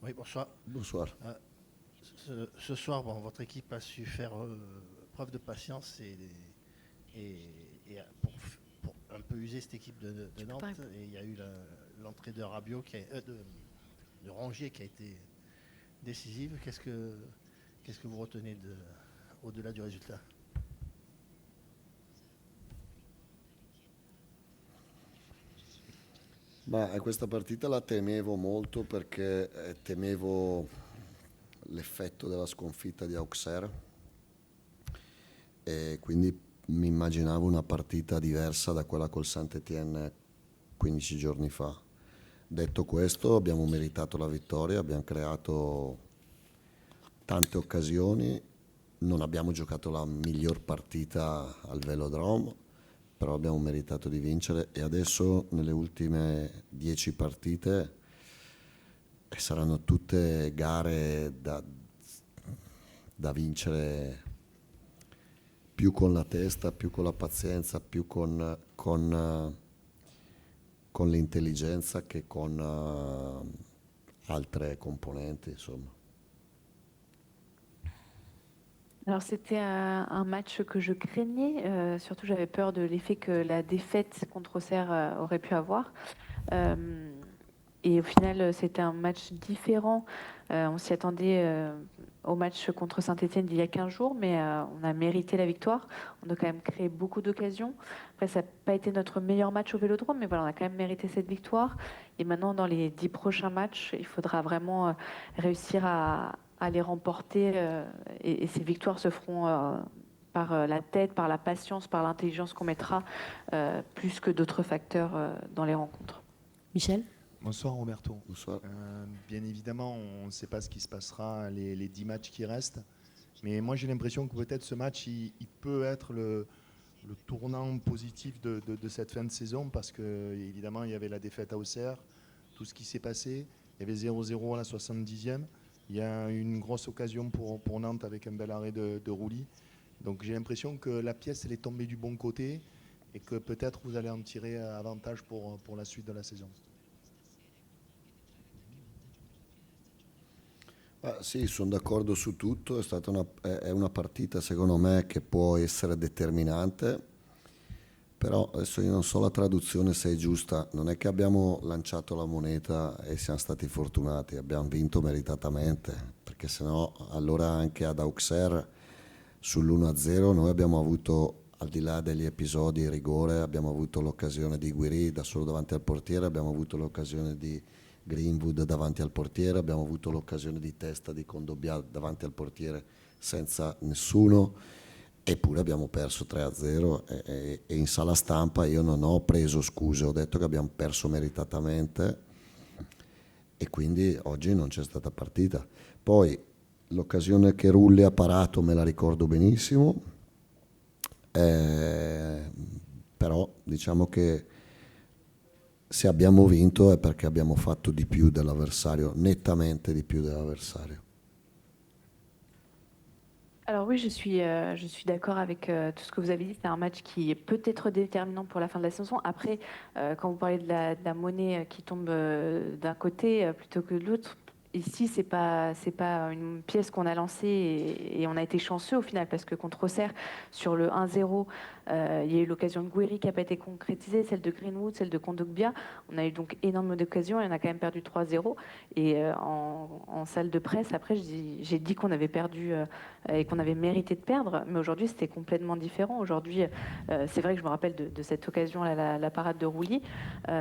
Oui, bonsoir. Bonsoir. Ce soir, bon, votre équipe a su faire preuve de patience et pour un peu user cette équipe de Nantes. Et il y a eu l'entrée de Rabiot, de Rongier qui a été décisive. Qu'est-ce que vous retenez au-delà du résultat? Ma questa partita la temevo molto perché temevo l'effetto della sconfitta di Auxerre e quindi mi immaginavo una partita diversa da quella col Saint-Étienne 15 giorni fa. Detto questo, abbiamo meritato la vittoria, abbiamo creato tante occasioni, non abbiamo giocato la miglior partita al Velodrome, però abbiamo meritato di vincere e adesso nelle ultime 10 partite saranno tutte gare da vincere più con la testa, più con la pazienza, più con l'intelligenza che con altre componenti, insomma. Alors c'était un match que je craignais, surtout j'avais peur de l'effet que la défaite contre Auxerre aurait pu avoir. Et au final, c'était un match différent. On s'y attendait au match contre Saint-Étienne d'il y a 15 jours, mais on a mérité la victoire. On a quand même créé beaucoup d'occasions. Après, ça n'a pas été notre meilleur match au Vélodrome, mais voilà, on a quand même mérité cette victoire. Et maintenant, dans les 10 prochains matchs, il faudra vraiment réussir à les remporter. Et ces victoires se feront par la tête, par la patience, par l'intelligence qu'on mettra, plus que d'autres facteurs dans les rencontres. Michel? Bonsoir Roberto. Bonsoir. Bien évidemment, on ne sait pas ce qui se passera les 10 matchs qui restent. Mais moi j'ai l'impression que peut-être ce match, il peut être le tournant positif de cette fin de saison parce qu'évidemment il y avait la défaite à Auxerre, tout ce qui s'est passé. Il y avait 0-0 à la 70e. Il y a une grosse occasion pour Nantes avec un bel arrêt de Rouly. Donc j'ai l'impression que la pièce elle est tombée du bon côté et que peut-être vous allez en tirer avantage pour la suite de la saison. Sì, sono d'accordo su tutto, è una partita secondo me che può essere determinante, però adesso io non so la traduzione se è giusta, non è che abbiamo lanciato la moneta e siamo stati fortunati, abbiamo vinto meritatamente, perché sennò allora anche ad Auxerre sull'1-0 noi abbiamo avuto, al di là degli episodi rigore, abbiamo avuto l'occasione di Guiri da solo davanti al portiere, abbiamo avuto l'occasione di Greenwood davanti al portiere, abbiamo avuto l'occasione di testa di Kondogbia davanti al portiere senza nessuno, eppure abbiamo perso 3-0 e in sala stampa io non ho preso scuse, ho detto che abbiamo perso meritatamente e quindi oggi non c'è stata partita. Poi l'occasione che Rulli ha parato me la ricordo benissimo, però diciamo che se abbiamo vinto è perché abbiamo fatto di più dell'avversario, nettamente di più dell'avversario. Alors oui, je suis d'accord avec tout ce que vous avez dit. C'est un match qui est peut-être déterminant pour la fin de la saison. Après, quand vous parlez de la monnaie qui tombe d'un côté plutôt que de l'autre, ici, c'est pas une pièce qu'on a lancée et on a été chanceux au final parce que contre Auxerre, sur le 1-0, il y a eu l'occasion de Guiri qui n'a pas été concrétisée, celle de Greenwood, celle de Kondogbia. On a eu donc énormément d'occasions et on a quand même perdu 3-0. Et en salle de presse, après, j'ai dit qu'on avait perdu et qu'on avait mérité de perdre, mais aujourd'hui c'était complètement différent. Aujourd'hui, c'est vrai que je me rappelle de cette occasion, la parade de Rouly,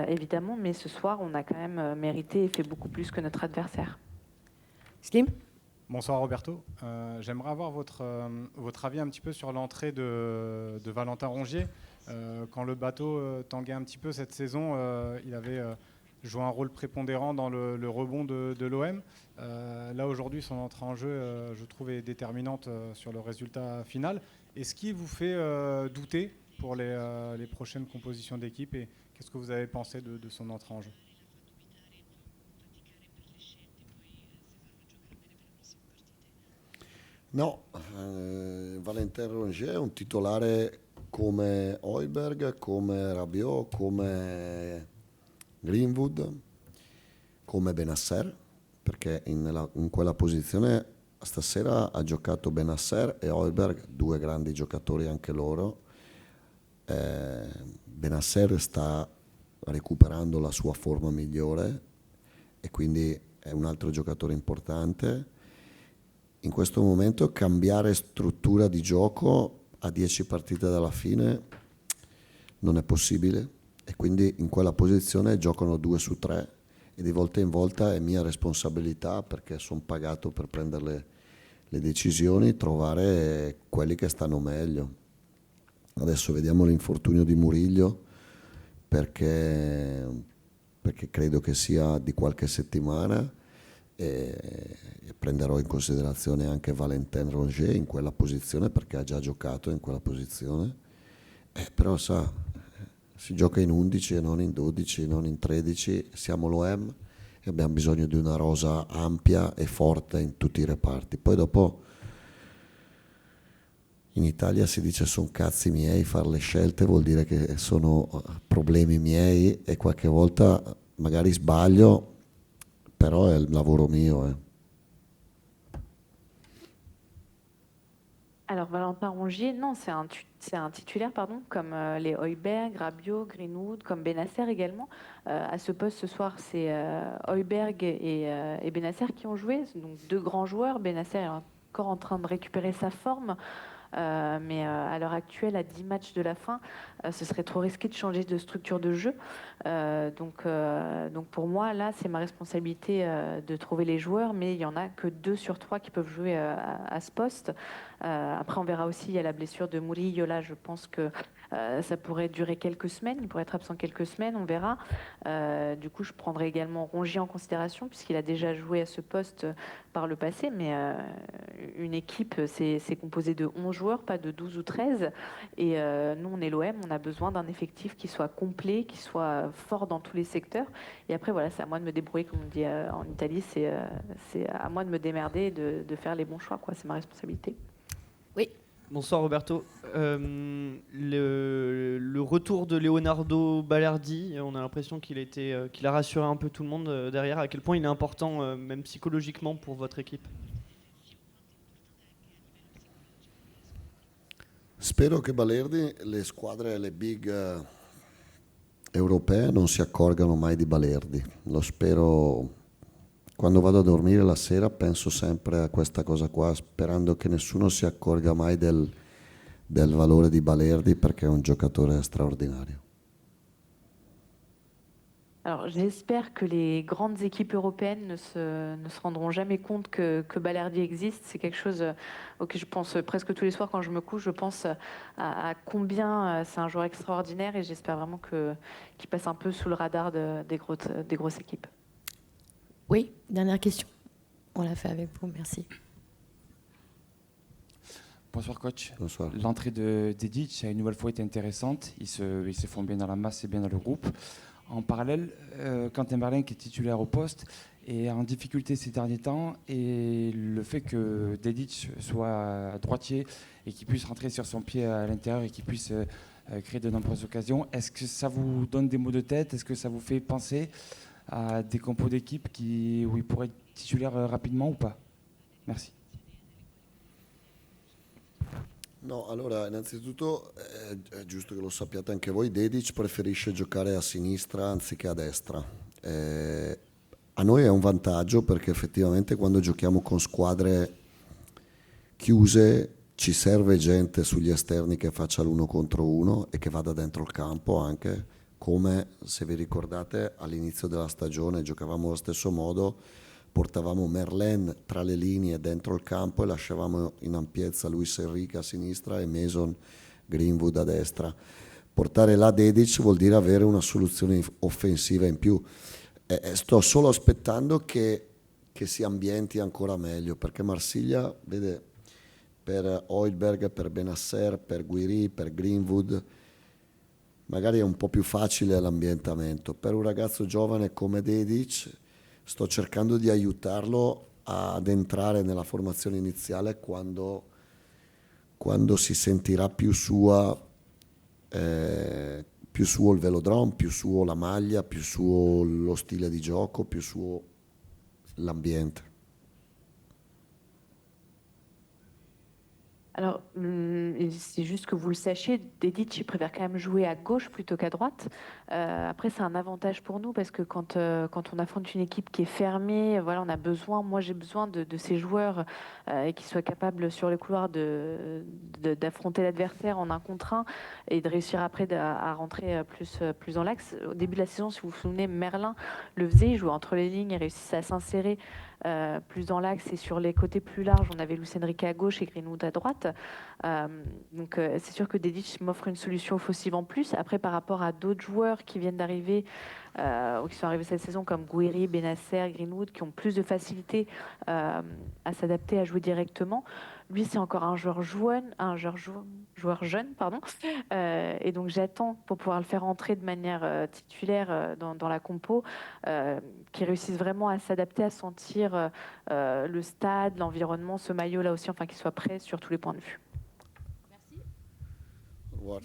évidemment, mais ce soir on a quand même mérité et fait beaucoup plus que notre adversaire. Slim? Bonsoir Roberto. J'aimerais avoir votre avis un petit peu sur l'entrée de Valentin Rongier. Quand le bateau tanguait un petit peu cette saison, il avait joué un rôle prépondérant dans le rebond de l'OM. Là aujourd'hui, son entrée en jeu, je trouve, est déterminante sur le résultat final. Est-ce qu'il vous fait douter pour les prochaines compositions d'équipe et qu'est-ce que vous avez pensé de son entrée en jeu? No, Valentin Rongier è un titolare come Højbjerg, come Rabiot, come Greenwood, come Benasser, perché in quella posizione stasera ha giocato Benasser e Højbjerg, due grandi giocatori anche loro. Benasser sta recuperando la sua forma migliore e quindi è un altro giocatore importante. In questo momento cambiare struttura di gioco a 10 partite dalla fine non è possibile e quindi in quella posizione giocano 2 su 3 e di volta in volta è mia responsabilità, perché sono pagato per prendere le decisioni, trovare quelli che stanno meglio. Adesso vediamo l'infortunio di Murillo, perché credo che sia di qualche settimana, e prenderò in considerazione anche Valentin Rongier in quella posizione, perché ha già giocato in quella posizione. Però si gioca in 11 e non in 12, non in 13, siamo l'OM e abbiamo bisogno di una rosa ampia e forte in tutti i reparti. Poi dopo in Italia si dice sono cazzi miei, fare le scelte vuol dire che sono problemi miei e qualche volta magari sbaglio, però è il lavoro mio. Alors Valentin Rongier, non, c'est un titulaire, pardon, comme les Højbjerg, Rabiot, Greenwood, comme Benasser également. À ce poste ce soir, c'est Højbjerg et Benasser qui ont joué, donc deux grands joueurs. Benasser est encore en train de récupérer sa forme. Mais à l'heure actuelle, à 10 matchs de la fin, ce serait trop risqué de changer de structure de jeu. Donc pour moi, là, c'est ma responsabilité de trouver les joueurs, mais il n'y en a que 2 sur 3 qui peuvent jouer à ce poste. Après, on verra aussi, il y a la blessure de Murillo. Là, je pense que ça pourrait durer quelques semaines. Il pourrait être absent quelques semaines, on verra. Du coup, je prendrai également Rongier en considération, puisqu'il a déjà joué à ce poste par le passé. Mais une équipe, c'est composé de 11 joueurs, pas de 12 ou 13. Et nous, on est l'OM, on a besoin d'un effectif qui soit complet, qui soit fort dans tous les secteurs. Et après, voilà, c'est à moi de me débrouiller, comme on dit en Italie. C'est à moi de me démerder et de faire les bons choix, quoi. C'est ma responsabilité. Oui. Bonsoir Roberto. Le retour de Leonardo Balerdi, on a l'impression qu'il a rassuré un peu tout le monde derrière. À quel point il est important, même psychologiquement, pour votre équipe? Spero che Balerdi, le squadre, le big europee non si accorgano mai di Balerdi. Lo spero. Quando vado a dormire la sera penso sempre a questa cosa qua, sperando che nessuno si accorga mai del valore di Balerdi, perché è un giocatore straordinario. Alors, j'espère que les grandes équipes européennes ne se rendront jamais compte que Balerdi existe. C'est quelque chose auquel je pense presque tous les soirs quand je me couche. Je pense à combien c'est un joueur extraordinaire et j'espère vraiment qu'il passe un peu sous le radar des grosses équipes. Oui, dernière question. On l'a fait avec vous, merci. Bonsoir coach. Bonsoir. L'entrée de Dedic a une nouvelle fois été intéressante. Ils se font bien dans la masse et bien dans le groupe. En parallèle, Quentin Berlin, qui est titulaire au poste, est en difficulté ces derniers temps. Et le fait que Dedic soit droitier et qu'il puisse rentrer sur son pied à l'intérieur et qu'il puisse créer de nombreuses occasions, est-ce que ça vous donne des maux de tête? Est-ce que ça vous fait penser à des compos d'équipe où il pourrait être titulaire rapidement ou pas? Merci. No, allora innanzitutto è giusto che lo sappiate anche voi, Dedic preferisce giocare a sinistra anziché a destra. A noi è un vantaggio, perché effettivamente quando giochiamo con squadre chiuse ci serve gente sugli esterni che faccia l'1 contro 1 e che vada dentro il campo anche, come se vi ricordate all'inizio della stagione giocavamo allo stesso modo, portavamo Merlin tra le linee dentro il campo e lasciavamo in ampiezza Luis Enrique a sinistra e Mason Greenwood a destra. Portare là Dedic vuol dire avere una soluzione offensiva in più. Sto solo aspettando che si ambienti ancora meglio, perché Marsiglia, vede, per Højbjerg, per Benasser, per Guiri, per Greenwood magari è un po' più facile l'ambientamento. Per un ragazzo giovane come Dedic sto cercando di aiutarlo ad entrare nella formazione iniziale quando si sentirà più suo il velodrome, più suo la maglia, più suo lo stile di gioco, più suo l'ambiente. Alors, c'est juste que vous le sachiez, Dedic, il préfère quand même jouer à gauche plutôt qu'à droite. Après, c'est un avantage pour nous parce que quand on affronte une équipe qui est fermée, voilà, on a besoin, moi j'ai besoin de ces joueurs qui soient capables sur les couloirs d'affronter l'adversaire en un contre un et de réussir après à rentrer plus dans l'axe. Au début de la saison, si vous vous souvenez, Merlin le faisait, il jouait entre les lignes et réussissait à s'insérer plus dans l'axe et sur les côtés plus larges, on avait Luis Enrique à gauche et Greenwood à droite. Donc c'est sûr que Dedic m'offre une solution offensive en plus. Après, par rapport à d'autres joueurs qui viennent d'arriver ou qui sont arrivés cette saison comme Gouiri, Benasser, Greenwood, qui ont plus de facilité à s'adapter, à jouer directement. Lui, c'est encore un joueur jeune, pardon. Et donc j'attends pour pouvoir le faire entrer de manière titulaire dans la compo, qui réussisse vraiment à s'adapter, à sentir le stade, l'environnement, ce maillot là aussi, enfin qu'il soit prêt sur tous les points de vue. Au revoir.